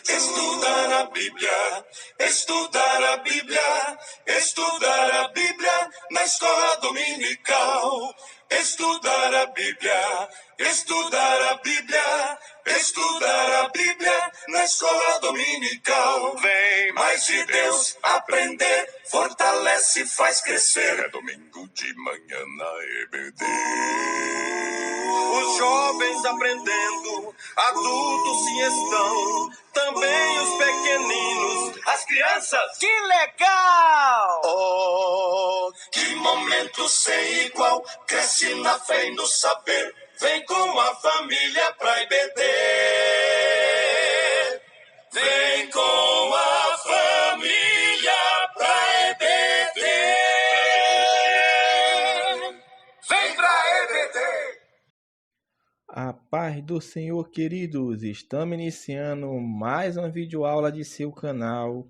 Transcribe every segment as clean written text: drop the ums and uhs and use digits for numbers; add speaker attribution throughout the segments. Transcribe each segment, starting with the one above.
Speaker 1: Estudar a Bíblia, estudar a Bíblia, estudar a Bíblia na escola dominical. Estudar a Bíblia, estudar a Bíblia, estudar a Bíblia na escola dominical. Vem mais de Deus aprender, fortalece e faz crescer. É domingo de manhã na EBD. Os jovens aprendendo, adultos sim estão, também os pequeninos, as crianças.
Speaker 2: Que legal!
Speaker 1: Oh, que momento sem igual, cresce na fé e no saber, vem com a família pra EBD. Vem com a família pra EBD. Vem pra EBD.
Speaker 3: A paz do Senhor, queridos! Estamos iniciando mais uma videoaula de seu canal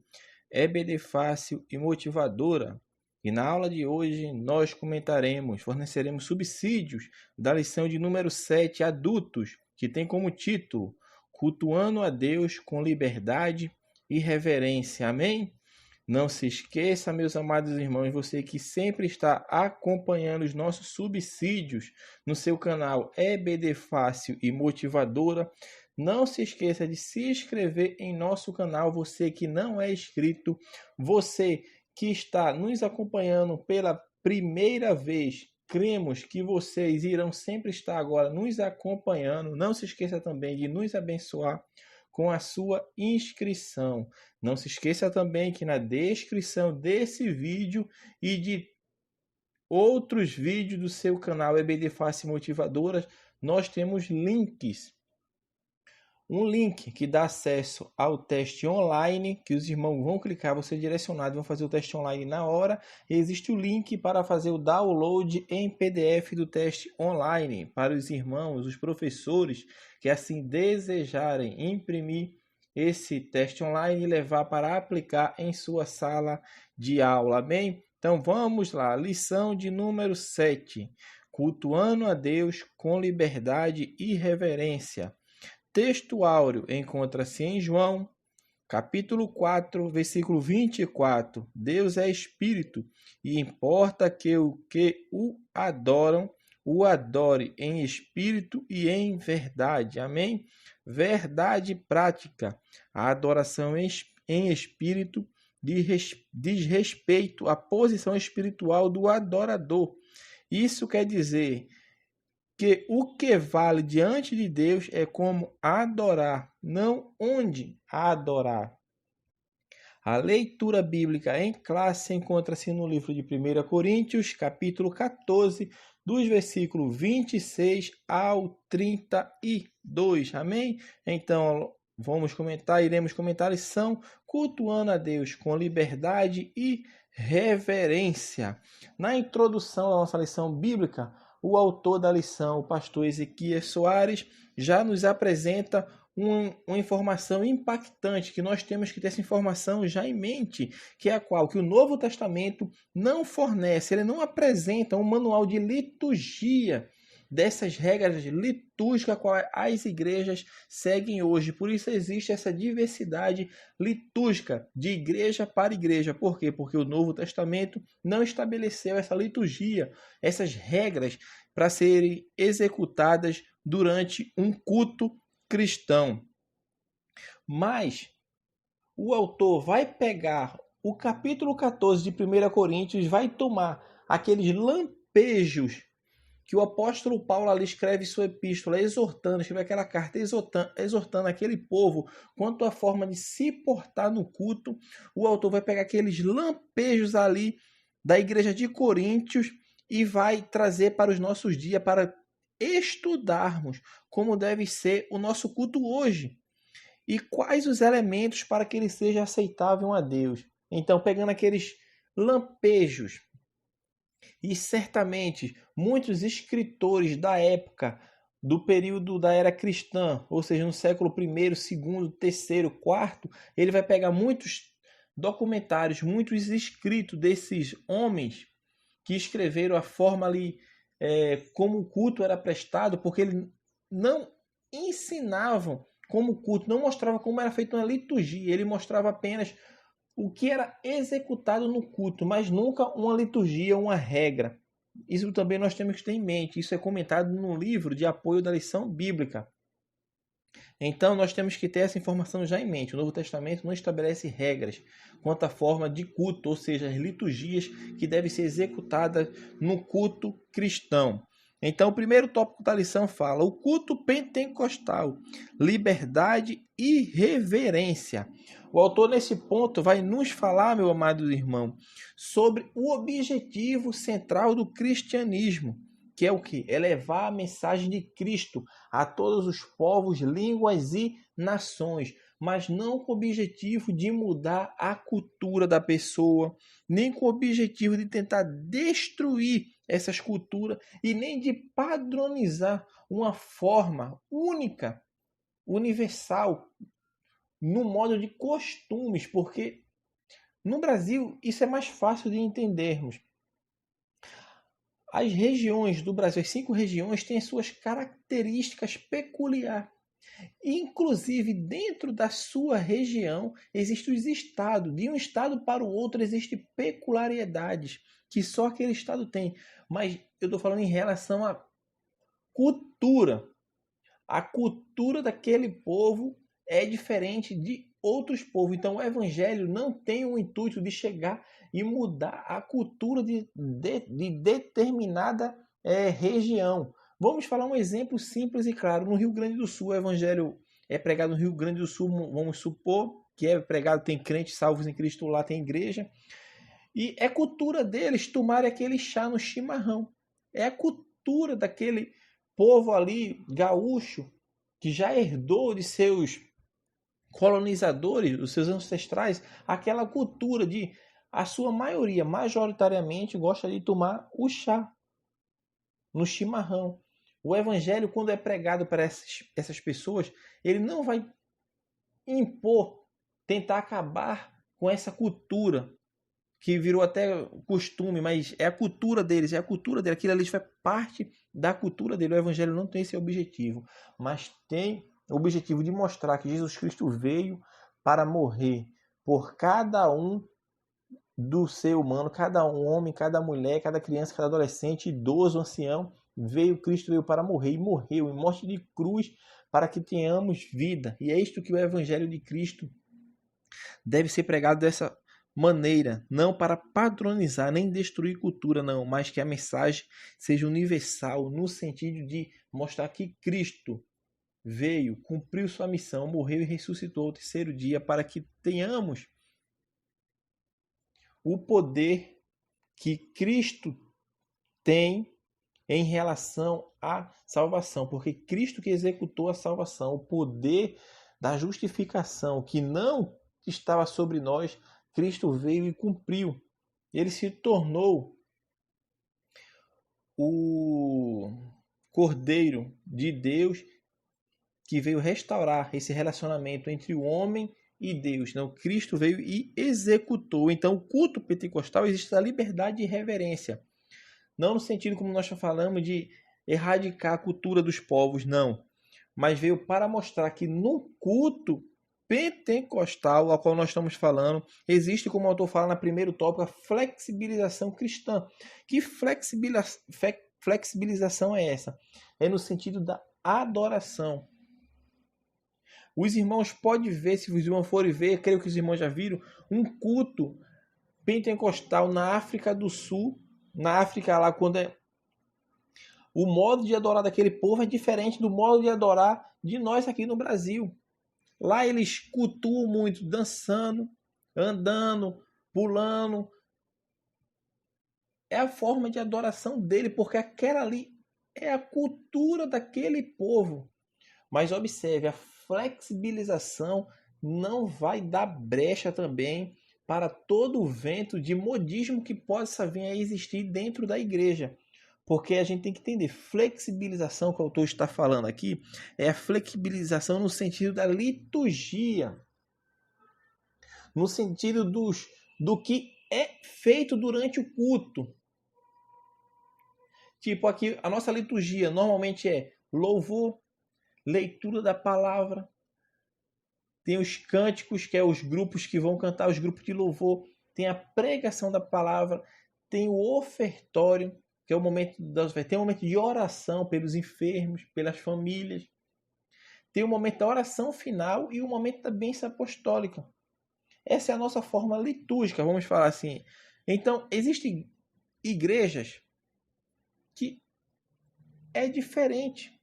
Speaker 3: EBD Fácil e Motivadora. E na aula de hoje nós forneceremos subsídios da lição de número 7, Adultos, que tem como título Cultuando a Deus com Liberdade e Reverência. Amém? Não se esqueça, meus amados irmãos, você que sempre está acompanhando os nossos subsídios no seu canal EBD Fácil e Motivadora, não se esqueça de se inscrever em nosso canal, você que não é inscrito, você que está nos acompanhando pela primeira vez, cremos que vocês irão sempre estar agora nos acompanhando. Não se esqueça também de nos abençoar com a sua inscrição. Não se esqueça também que na descrição desse vídeo e de outros vídeos do seu canal EBD Fácil Motivadoras, nós temos links. Um link que dá acesso ao teste online, que os irmãos vão clicar, vão ser direcionados, vão fazer o teste online na hora. E existe o link para fazer o download em PDF do teste online, para os irmãos, os professores que assim desejarem imprimir esse teste online e levar para aplicar em sua sala de aula. Bem, então vamos lá, lição de número 7, cultuando a Deus com liberdade e reverência. Texto áureo encontra-se em João, capítulo 4, versículo 24. Deus é espírito e importa que o adoram, o adore em espírito e em verdade. Amém? Verdade prática. A adoração em espírito diz respeito à posição espiritual do adorador. Isso quer dizer que o que vale diante de Deus é como adorar, não onde adorar. A leitura bíblica em classe encontra-se no livro de 1 Coríntios, capítulo 14, dos versículos 26 ao 32. Amém? Então, iremos comentar a lição cultuando a Deus com liberdade e reverência. Na introdução da nossa lição bíblica, o autor da lição, o pastor Ezequias Soares, já nos apresenta uma informação impactante, que nós temos que ter essa informação já em mente, que é a qual que o Novo Testamento não fornece, ele não apresenta um manual de liturgia dessas regras litúrgicas qual as igrejas seguem hoje. Por isso existe essa diversidade litúrgica de igreja para igreja. Por quê? Porque o Novo Testamento não estabeleceu essa liturgia, essas regras para serem executadas durante um culto cristão. Mas o autor vai pegar o capítulo 14 de 1 Coríntios, vai tomar aqueles lampejos que o apóstolo Paulo ali escreve sua epístola, escreve aquela carta exortando aquele povo quanto à forma de se portar no culto. O autor vai pegar aqueles lampejos ali da igreja de Coríntios e vai trazer para os nossos dias, para estudarmos como deve ser o nosso culto hoje e quais os elementos para que ele seja aceitável a Deus. Então, pegando aqueles lampejos, e certamente muitos escritores da época, do período da era cristã, ou seja, no século I, II, III, IV, ele vai pegar muitos documentários, muitos escritos desses homens que escreveram a forma ali, como o culto era prestado, porque não ensinavam como culto, não mostrava como era feita uma liturgia, ele mostrava apenas o que era executado no culto, mas nunca uma liturgia, uma regra. Isso também nós temos que ter em mente, isso é comentado no livro de apoio da lição bíblica. Então nós temos que ter essa informação já em mente. O Novo Testamento não estabelece regras quanto à forma de culto, ou seja, as liturgias que devem ser executadas no culto cristão. Então o primeiro tópico da lição fala: o culto pentecostal, liberdade e reverência. O autor nesse ponto vai nos falar, meu amado irmão, sobre o objetivo central do cristianismo, que é o quê? É levar a mensagem de Cristo a todos os povos, línguas e nações, mas não com o objetivo de mudar a cultura da pessoa, nem com o objetivo de tentar destruir essas culturas e nem de padronizar uma forma única, universal, no modo de costumes, porque no Brasil isso é mais fácil de entendermos. As regiões do Brasil, as 5 regiões, têm suas características peculiares. Inclusive, dentro da sua região, existem os estados. De um estado para o outro, existem peculiaridades que só aquele estado tem. Mas eu estou falando em relação à cultura. A cultura daquele povo é diferente de outros povos. Então, o evangelho não tem o intuito de chegar e mudar a cultura de determinada região. Vamos falar um exemplo simples e claro. No Rio Grande do Sul, o evangelho é pregado no Rio Grande do Sul, vamos supor que é pregado, tem crentes salvos em Cristo lá, tem igreja. E é cultura deles tomar aquele chá no chimarrão. É a cultura daquele povo ali, gaúcho, que já herdou de seus colonizadores, dos seus ancestrais, aquela cultura de, a sua maioria, majoritariamente, gosta de tomar o chá no chimarrão. O evangelho, quando é pregado para essas pessoas, ele não vai impor, tentar acabar com essa cultura, que virou até costume, mas é a cultura deles, é a cultura dele, aquilo ali faz parte da cultura dele. O evangelho não tem esse objetivo, mas tem o objetivo de mostrar que Jesus Cristo veio para morrer por cada um do ser humano, cada um homem, cada mulher, cada criança, cada adolescente, idoso, ancião. Cristo veio para morrer e morreu em morte de cruz para que tenhamos vida. E é isto que o evangelho de Cristo deve ser pregado dessa maneira, não para padronizar nem destruir cultura, não, mas que a mensagem seja universal no sentido de mostrar que Cristo veio, cumpriu sua missão, morreu e ressuscitou ao terceiro dia para que tenhamos o poder que Cristo tem em relação à salvação, porque Cristo que executou a salvação, o poder da justificação que não estava sobre nós, Cristo veio e cumpriu. Ele se tornou o Cordeiro de Deus que veio restaurar esse relacionamento entre o homem e Deus. Não, Cristo veio e executou. Então, o culto pentecostal existe a liberdade e reverência. Não no sentido como nós já falamos de erradicar a cultura dos povos, não. Mas veio para mostrar que no culto pentecostal, ao qual nós estamos falando, existe, como o autor fala na primeiro tópico, a flexibilização cristã. Que flexibilização é essa? É no sentido da adoração. Os irmãos podem ver, se os irmãos forem ver, creio que os irmãos já viram, um culto pentecostal na África do Sul, na África lá, quando o modo de adorar daquele povo é diferente do modo de adorar de nós aqui no Brasil. Lá eles cultuam muito, dançando, andando, pulando. É a forma de adoração dele, porque aquela ali é a cultura daquele povo. Mas observe, a flexibilização não vai dar brecha também para todo o vento de modismo que possa vir a existir dentro da igreja. Porque a gente tem que entender, flexibilização que o autor está falando aqui, é a flexibilização no sentido da liturgia. No sentido do que é feito durante o culto. Tipo aqui, a nossa liturgia normalmente é louvor, leitura da palavra, tem os cânticos, que é os grupos que vão cantar, os grupos de louvor, tem a pregação da palavra, tem o ofertório, que é o momento tem o momento de oração pelos enfermos, pelas famílias, tem o momento da oração final e o momento da bênção apostólica. Essa é a nossa forma litúrgica, vamos falar assim. Então, existem igrejas que é diferente.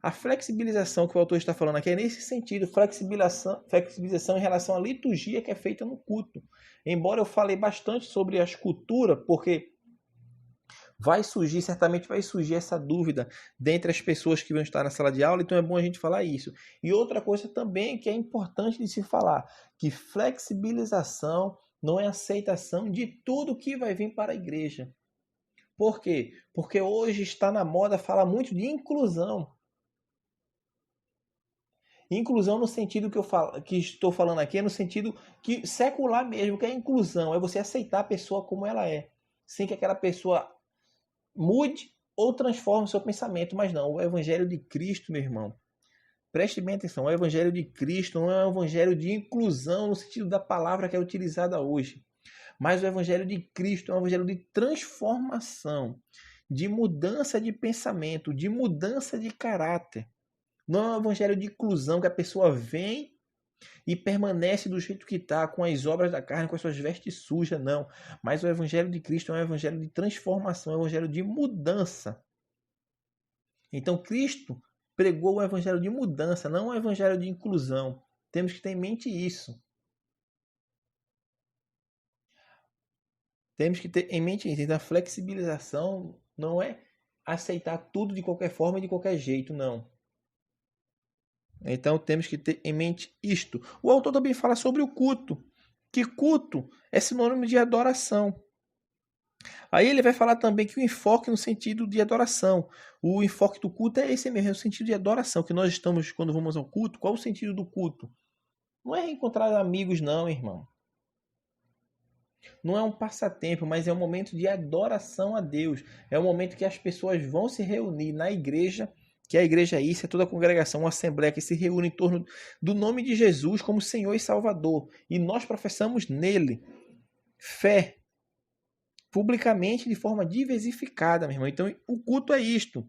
Speaker 3: A flexibilização que o autor está falando aqui é nesse sentido, flexibilização em relação à liturgia que é feita no culto. Embora eu falei bastante sobre a escultura, porque certamente vai surgir essa dúvida dentre as pessoas que vão estar na sala de aula, então é bom a gente falar isso. E outra coisa também que é importante de se falar, que flexibilização não é aceitação de tudo que vai vir para a igreja. Por quê? Porque hoje está na moda falar muito de inclusão. Inclusão no sentido que estou falando aqui, é no sentido que secular mesmo, que é inclusão, é você aceitar a pessoa como ela é, sem que aquela pessoa mude ou transforme o seu pensamento. Mas não, o evangelho de Cristo, meu irmão, preste bem atenção, o evangelho de Cristo não é um evangelho de inclusão no sentido da palavra que é utilizada hoje, mas o evangelho de Cristo é um evangelho de transformação, de mudança de pensamento, de mudança de caráter. Não é um evangelho de inclusão que a pessoa vem e permanece do jeito que está, com as obras da carne, com as suas vestes sujas, não. Mas o evangelho de Cristo é um evangelho de transformação, é um evangelho de mudança. Então Cristo pregou o evangelho de mudança, não o evangelho de inclusão. Temos que ter em mente isso. Temos que ter em mente isso. Então a flexibilização não é aceitar tudo de qualquer forma e de qualquer jeito, não. Então temos que ter em mente isto. O autor também fala sobre o culto, que culto é sinônimo de adoração. Aí ele vai falar também que o enfoque no sentido de adoração. O enfoque do culto é esse mesmo, é o sentido de adoração, que nós estamos quando vamos ao culto. Qual o sentido do culto? Não é reencontrar amigos não, irmão. Não é um passatempo, mas é um momento de adoração a Deus. É um momento que as pessoas vão se reunir na igreja, que a igreja é isso, é toda a congregação, uma assembleia que se reúne em torno do nome de Jesus como Senhor e Salvador. E nós professamos nele fé, publicamente, de forma diversificada, meu irmão. Então, o culto é isto.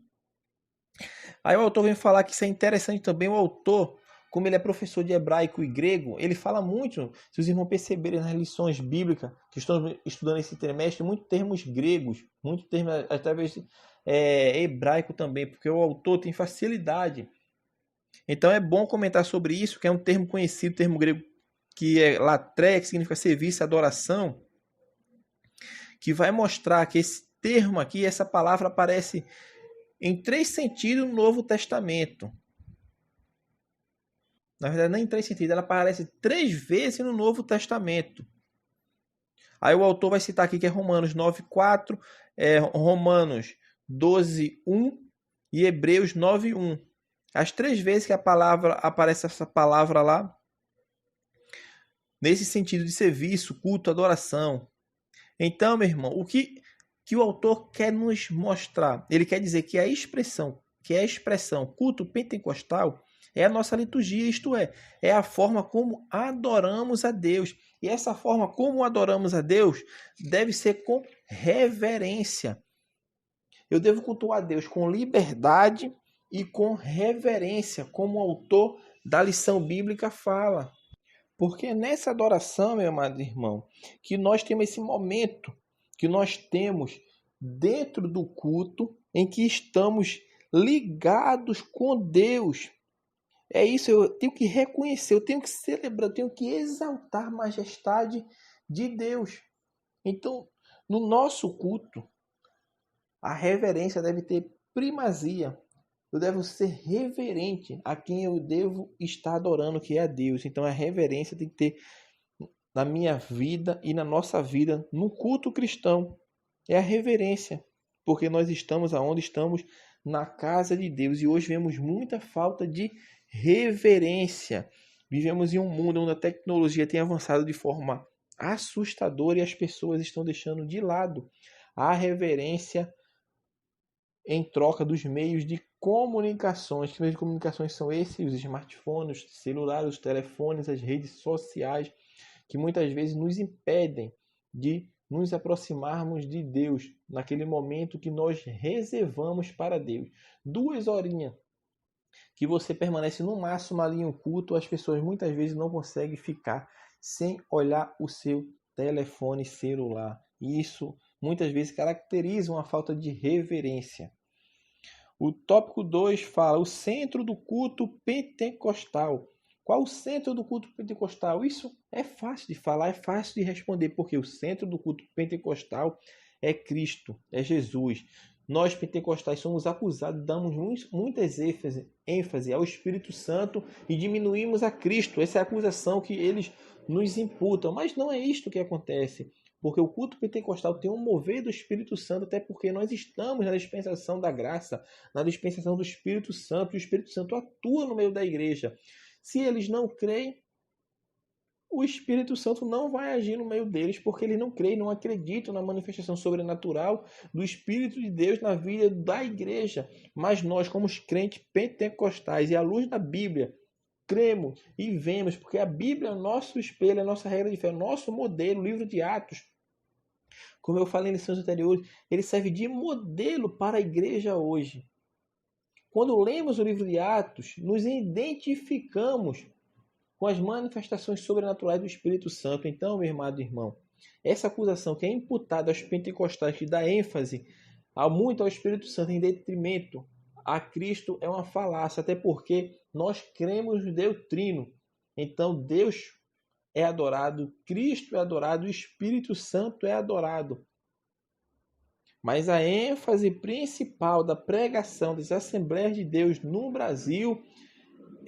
Speaker 3: Aí o autor vem falar que isso é interessante também, o autor, como ele é professor de hebraico e grego, ele fala muito, se os irmãos perceberem nas lições bíblicas que estão estudando esse trimestre, muitos termos gregos, muitos termos através hebraico também, porque o autor tem facilidade. Então é bom comentar sobre isso, que é um termo conhecido, termo grego, que é latreia, que significa serviço, adoração, que vai mostrar que esse termo aqui, essa palavra aparece em 3 sentidos no Novo Testamento. Na verdade, não em 3 sentidos, ela aparece 3 vezes no Novo Testamento. Aí o autor vai citar aqui que é Romanos 9:4, Romanos 12:1 e Hebreus 9:1. As 3 vezes que a palavra aparece essa palavra lá, nesse sentido de serviço, culto, adoração. Então, meu irmão, o que o autor quer nos mostrar? Ele quer dizer que a expressão culto pentecostal é a nossa liturgia, isto é a forma como adoramos a Deus. E essa forma como adoramos a Deus deve ser com reverência. Eu devo cultuar a Deus com liberdade e com reverência, como o autor da lição bíblica fala. Porque é nessa adoração, meu amado irmão, que nós temos esse momento, que nós temos dentro do culto, em que estamos ligados com Deus. É isso, eu tenho que reconhecer, eu tenho que celebrar, eu tenho que exaltar a majestade de Deus. Então, no nosso culto, a reverência deve ter primazia. Eu devo ser reverente a quem eu devo estar adorando, que é a Deus. Então a reverência tem que ter na minha vida e na nossa vida, no culto cristão. É a reverência, porque nós estamos aonde estamos, na casa de Deus. E hoje vemos muita falta de reverência. Vivemos em um mundo onde a tecnologia tem avançado de forma assustadora e as pessoas estão deixando de lado a reverência em troca dos meios de comunicações. Que meios de comunicações são esses? Os smartphones, os celulares, os telefones, as redes sociais, que muitas vezes nos impedem de nos aproximarmos de Deus naquele momento que nós reservamos para Deus. 2 horinhas que você permanece no máximo ali em um culto, as pessoas muitas vezes não conseguem ficar sem olhar o seu telefone celular. E isso muitas vezes caracteriza uma falta de reverência. O tópico 2 fala o centro do culto pentecostal. Qual o centro do culto pentecostal? Isso é fácil de falar, é fácil de responder, porque o centro do culto pentecostal é Cristo, é Jesus. Nós pentecostais somos acusados, damos muitas ênfase ao Espírito Santo e diminuímos a Cristo. Essa é a acusação que eles nos imputam, mas não é isto que acontece. Porque o culto pentecostal tem um mover do Espírito Santo, até porque nós estamos na dispensação da graça, na dispensação do Espírito Santo, e o Espírito Santo atua no meio da igreja. Se eles não creem, o Espírito Santo não vai agir no meio deles, porque eles não creem, não acreditam na manifestação sobrenatural do Espírito de Deus na vida da igreja. Mas nós, como os crentes pentecostais e à luz da Bíblia, cremos e vemos, porque a Bíblia é o nosso espelho, é a nossa regra de fé, é o nosso modelo, o livro de Atos. Como eu falei em lições anteriores, ele serve de modelo para a igreja hoje. Quando lemos o livro de Atos, nos identificamos com as manifestações sobrenaturais do Espírito Santo. Então, meu amado irmão, essa acusação que é imputada aos pentecostais, que dá ênfase muito ao Espírito Santo em detrimento a Cristo, é uma falácia, até porque nós cremos no Deus Trino. Então, Deus é adorado, Cristo é adorado, o Espírito Santo é adorado. Mas a ênfase principal da pregação das Assembleias de Deus no Brasil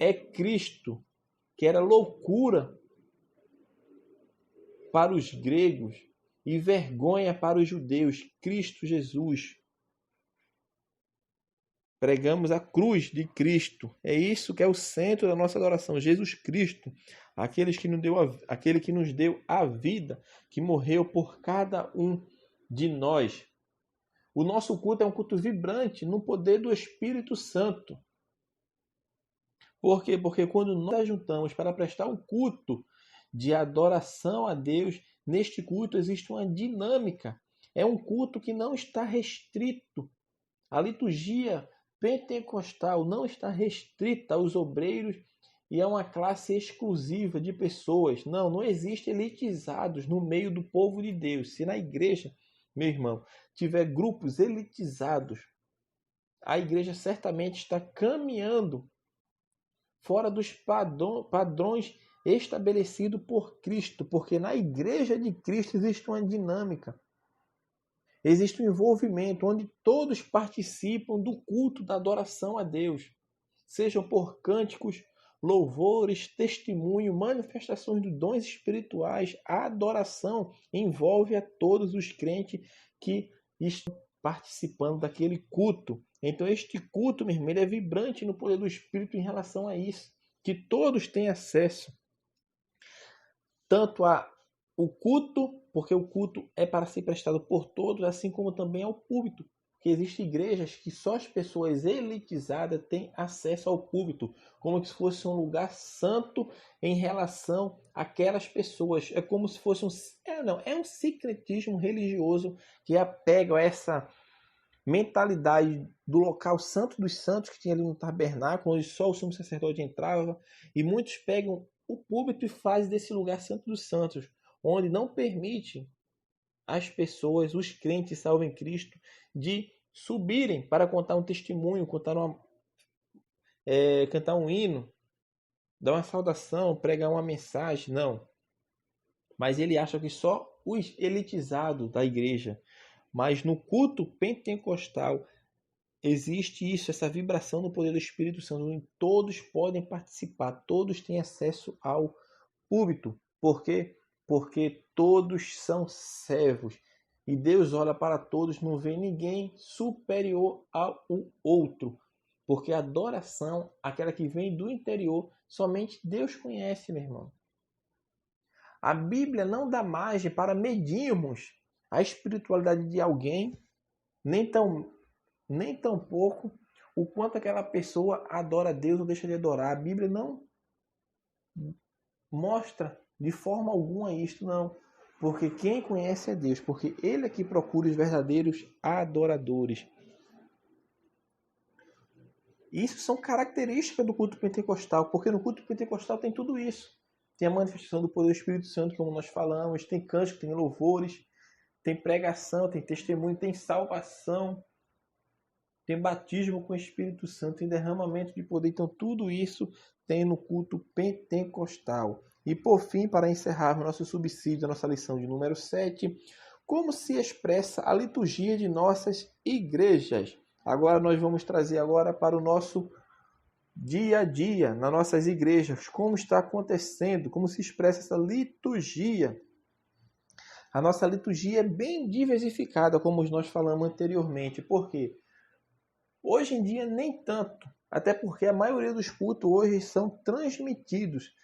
Speaker 3: é Cristo, que era loucura para os gregos e vergonha para os judeus. Cristo Jesus. Pregamos a cruz de Cristo. É isso que é o centro da nossa adoração. Jesus Cristo, aquele que nos deu a vida, que morreu por cada um de nós. O nosso culto é um culto vibrante no poder do Espírito Santo. Por quê? Porque quando nós juntamos para prestar um culto de adoração a Deus, neste culto existe uma dinâmica. É um culto que não está restrito. A liturgia pentecostal não está restrita aos obreiros e a uma classe exclusiva de pessoas. Não existe elitizados no meio do povo de Deus. Se na igreja, meu irmão, tiver grupos elitizados, a igreja certamente está caminhando fora dos padrões estabelecidos por Cristo, porque na igreja de Cristo existe uma dinâmica, existe um envolvimento onde todos participam do culto da adoração a Deus, sejam por cânticos, louvores, testemunho, manifestações de dons espirituais. A adoração envolve a todos os crentes que estão participando daquele culto. Então este culto, meu irmão, ele é vibrante no poder do Espírito em relação a isso, que todos têm acesso tanto ao culto, porque o culto é para ser prestado por todos, assim como também ao púlpito, porque existem igrejas que só as pessoas elitizadas têm acesso ao púlpito, como se fosse um lugar santo em relação àquelas pessoas. É como se fosse um secretismo religioso que apega a essa mentalidade do local santo dos santos que tinha ali no tabernáculo, onde só o sumo sacerdote entrava, e muitos pegam o púlpito e fazem desse lugar santo dos santos, onde não permite as pessoas, os crentes salvos em Cristo, de subirem para contar um testemunho, cantar um hino, dar uma saudação, pregar uma mensagem. Não. Mas ele acha que só os elitizados da igreja. Mas no culto pentecostal existe isso, essa vibração no poder do Espírito Santo, onde todos podem participar, todos têm acesso ao púlpito. Por quê? Porque todos são servos. E Deus olha para todos, não vê ninguém superior ao outro. Porque a adoração, aquela que vem do interior, somente Deus conhece, meu irmão. A Bíblia não dá margem para medirmos a espiritualidade de alguém, nem tampouco o quanto aquela pessoa adora a Deus ou deixa de adorar. A Bíblia não mostra de forma alguma isto, não. Porque quem conhece é Deus, porque Ele é que procura os verdadeiros adoradores. Isso são características do culto pentecostal, porque no culto pentecostal tem tudo isso. Tem a manifestação do poder do Espírito Santo, como nós falamos, tem cântico, tem louvores, tem pregação, tem testemunho, tem salvação, tem batismo com o Espírito Santo, tem derramamento de poder. Então tudo isso tem no culto pentecostal. E por fim, para encerrarmos nosso subsídio, nossa lição de número 7, como se expressa a liturgia de nossas igrejas. Agora nós vamos trazer agora para o nosso dia a dia, nas nossas igrejas, como está acontecendo, como se expressa essa liturgia. A nossa liturgia é bem diversificada, como nós falamos anteriormente. Por quê? Hoje em dia nem tanto, até porque a maioria dos cultos hoje são transmitidos.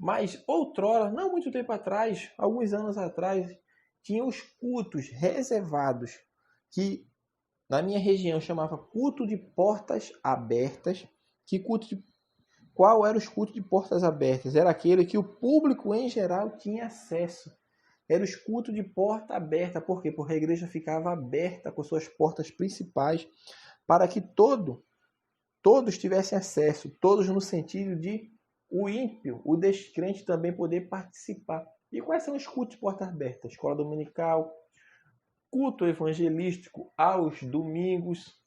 Speaker 3: Mas outrora, não muito tempo atrás, alguns anos atrás, tinha os cultos reservados, que na minha região chamava culto de portas abertas. Qual eram os cultos de portas abertas? Era aquele que o público em geral tinha acesso. Era os cultos de porta aberta. Por quê? Porque a igreja ficava aberta com suas portas principais para que todos tivessem acesso, todos no sentido de o ímpio, o descrente também poder participar. E quais são os cultos de porta aberta? Escola dominical, culto evangelístico aos domingos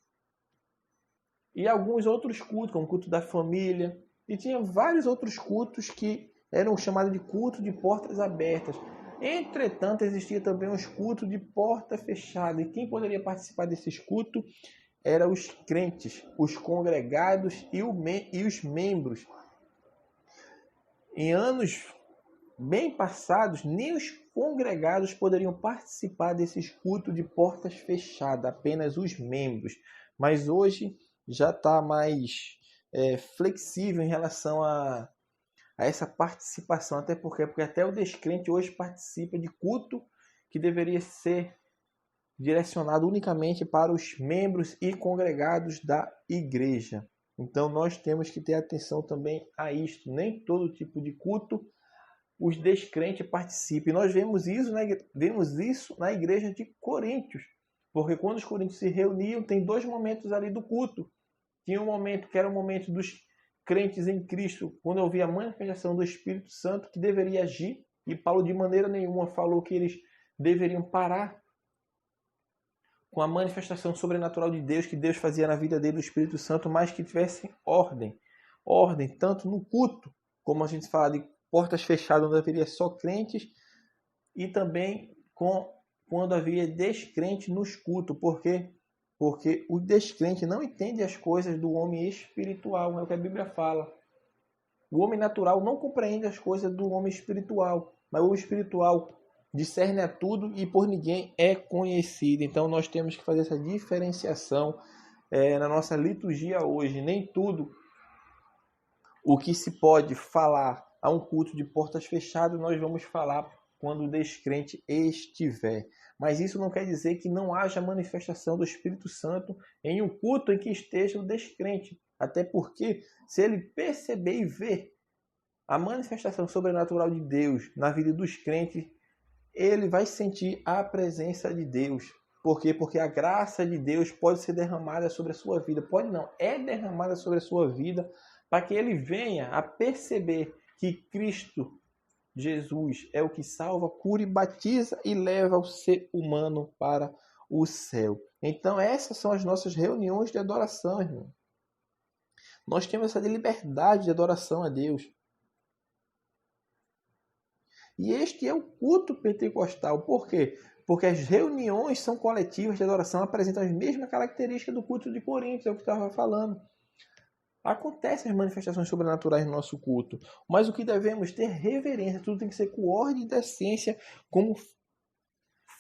Speaker 3: e alguns outros cultos, como o culto da família. E tinha vários outros cultos que eram chamados de culto de portas abertas. Entretanto, existia também os cultos de porta fechada. E quem poderia participar desses cultos eram os crentes, os congregados e os membros. Em anos bem passados, nem os congregados poderiam participar desses cultos de portas fechadas, apenas os membros. Mas hoje já está mais flexível em relação a essa participação, até porque até o descrente hoje participa de culto que deveria ser direcionado unicamente para os membros e congregados da igreja. Então nós temos que ter atenção também a isto. Nem todo tipo de culto os descrentes participam. Nós vemos isso na igreja de Coríntios. Porque quando os coríntios se reuniam, tem dois momentos ali do culto. Tinha um momento que era o momento dos crentes em Cristo, quando havia a manifestação do Espírito Santo que deveria agir. E Paulo de maneira nenhuma falou que eles deveriam parar com a manifestação sobrenatural de Deus, que Deus fazia na vida dele, do Espírito Santo, mas que tivessem ordem. Ordem, tanto no culto, como a gente fala de portas fechadas, onde haveria só crentes, e também quando havia descrente nos cultos. Por quê? Porque o descrente não entende as coisas do homem espiritual, é o que a Bíblia fala. O homem natural não compreende as coisas do homem espiritual, mas o homem espiritual discerne a tudo e por ninguém é conhecido. Então nós temos que fazer essa diferenciação na nossa liturgia hoje. Nem tudo o que se pode falar a um culto de portas fechadas nós vamos falar quando o descrente estiver. Mas isso não quer dizer que não haja manifestação do Espírito Santo em um culto em que esteja o descrente. Até porque, se ele perceber e ver a manifestação sobrenatural de Deus na vida dos crentes, ele vai sentir a presença de Deus. Por quê? Porque a graça de Deus pode ser derramada sobre a sua vida. Pode não, é derramada sobre a sua vida para que ele venha a perceber que Cristo Jesus é o que salva, cura e batiza e leva o ser humano para o céu. Então essas são as nossas reuniões de adoração, irmão. Nós temos essa liberdade de adoração a Deus. E este é o culto pentecostal. Por quê? Porque as reuniões são coletivas de adoração, apresentam as mesmas características do culto de Coríntios, é o que eu estava falando. Acontecem as manifestações sobrenaturais no nosso culto, mas o que devemos ter reverência, tudo tem que ser com ordem e decência, como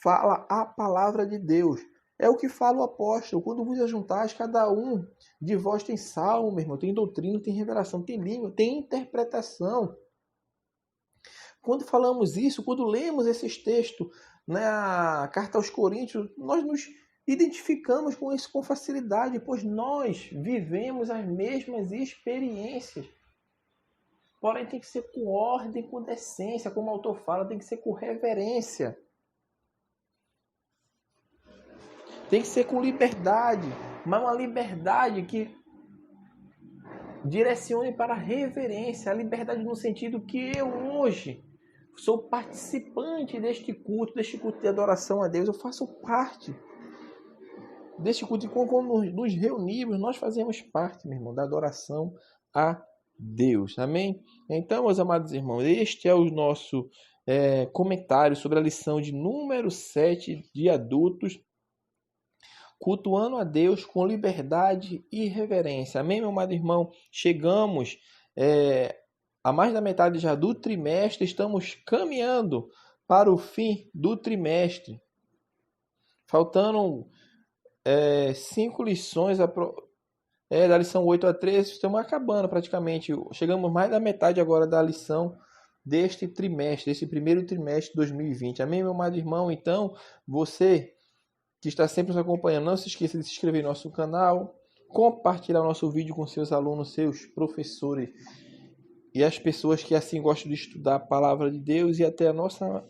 Speaker 3: fala a palavra de Deus. É o que fala o apóstolo: quando vos ajuntais, cada um de vós tem salmo, meu irmão, tem doutrina, tem revelação, tem língua, tem interpretação. Quando falamos isso, quando lemos esses textos na carta aos Coríntios, nós nos identificamos com isso com facilidade, pois nós vivemos as mesmas experiências. Porém, tem que ser com ordem, com decência, como o autor fala, tem que ser com reverência. Tem que ser com liberdade, mas uma liberdade que direcione para a reverência, a liberdade no sentido que eu hoje sou participante deste culto de adoração a Deus, eu faço parte deste culto, e quando nos reunimos, nós fazemos parte, meu irmão, da adoração a Deus, amém? Então, meus amados irmãos, este é o nosso comentário sobre a lição de número 7 de adultos, cultuando a Deus com liberdade e reverência. Amém, meu amado irmão? Chegamos a mais da metade já do trimestre, estamos caminhando para o fim do trimestre. Faltando 5 lições da lição 8 a 13, estamos acabando praticamente. Chegamos mais da metade agora da lição deste trimestre, desse primeiro trimestre de 2020. Amém, meu amado irmão? Então, você que está sempre nos acompanhando, não se esqueça de se inscrever no nosso canal, compartilhar o nosso vídeo com seus alunos, seus professores e as pessoas que assim gostam de estudar a palavra de Deus, e até a nossa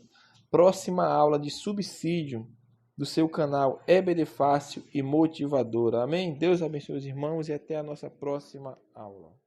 Speaker 3: próxima aula de subsídio do seu canal EBD Fácil e Motivadora. Amém? Deus abençoe os irmãos e até a nossa próxima aula.